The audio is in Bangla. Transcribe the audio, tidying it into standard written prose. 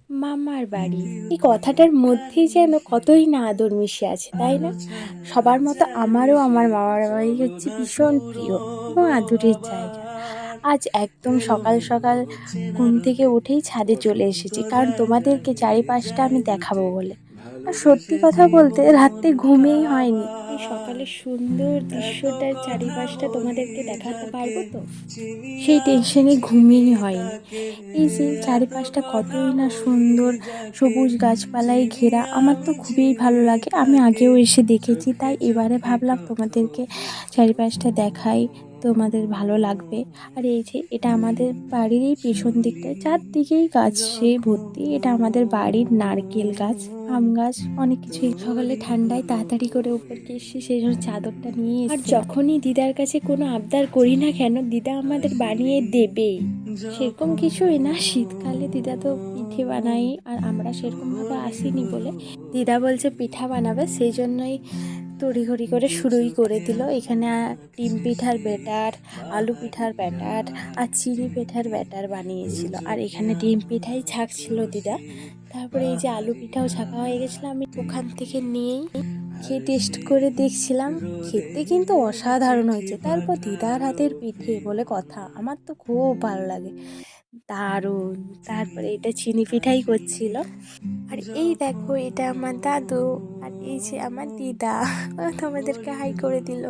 মামার বাড়ি, এই কথাটার মধ্যেই যেন কতই না আদর মিশে আছে, তাই না? সবার মতো আমারও আমার মামার বাড়ি হচ্ছে ভীষণ প্রিয় এবং আদরের জায়গা। আজ একদম সকাল সকাল ঘুম থেকে উঠেই ছাদে চলে এসেছি, কারণ তোমাদেরকে চারিপাশটা আমি দেখাবো বলে। আর সত্যি কথা বলতে রাতে ঘুমেই হয়নি, এই সকালের সুন্দর দৃশ্যটার চারিপাশটা তোমাদেরকে দেখাতে পারবো তো, সেই টেনশনে ঘুমিয়ে হয়নি। এই যে চারিপাশটা কতই না সুন্দর, সবুজ গাছপালায় ঘেরা, আমার তো খুবই ভালো লাগে। আমি আগেও এসে দেখেছি, তাই এবারে ভাবলাম তোমাদেরকে চারিপাশটা দেখাই, তোমাদের ভালো লাগবে। আর এই যে এটা আমাদের বাড়ির এই পেছন দিকটায় চারদিকেই গাছে ভর্তি, এটা আমাদের বাড়ির নারকেল গাছ, আম গাছ, অনেক কিছুই। সকালে ঠান্ডায় তাড়াতাড়ি করে উপরকে এসে সেই জন্য চাদরটা নিয়ে এসেছি। আর যখনই দিদার কাছে কোনো আবদার করি না কেন, দিদা আমাদের বানিয়ে দেবেই। সেরকম কিছুই না, শীতকালে দিদা তো পিঠে বানাই, আর আমরা সেরকমভাবে আসিনি বলে দিদা বলছে পিঠা বানাবে, সেই জন্যই তড়িঘড়ি করে শুরুই করে দিল। এখানে ডিম পিঠার ব্যাটার, আলু পিঠার ব্যাটার আর চিনি পিঠার ব্যাটার বানিয়েছিল, আর এখানে ডিম পিঠাই ছাঁকছিল দিদা। তারপরে এই যে আলু পিঠাও ছাঁকা হয়ে গেছিলো, আমি ওখান থেকে নিয়েই খেয়ে টেস্ট করে দেখছিলাম, খেতে কিন্তু অসাধারণ হয়েছে। তারপর দিদার হাতের পিঠে বলে কথা, আমার তো খুব ভালো লাগে, দারুণ। তারপরে এটা চিনি পিঠাই করছিল। আর এই দেখো, এটা আমার দাদু, আর এই যে আমার দিদা, তোমাদেরকে হাই করে দিল।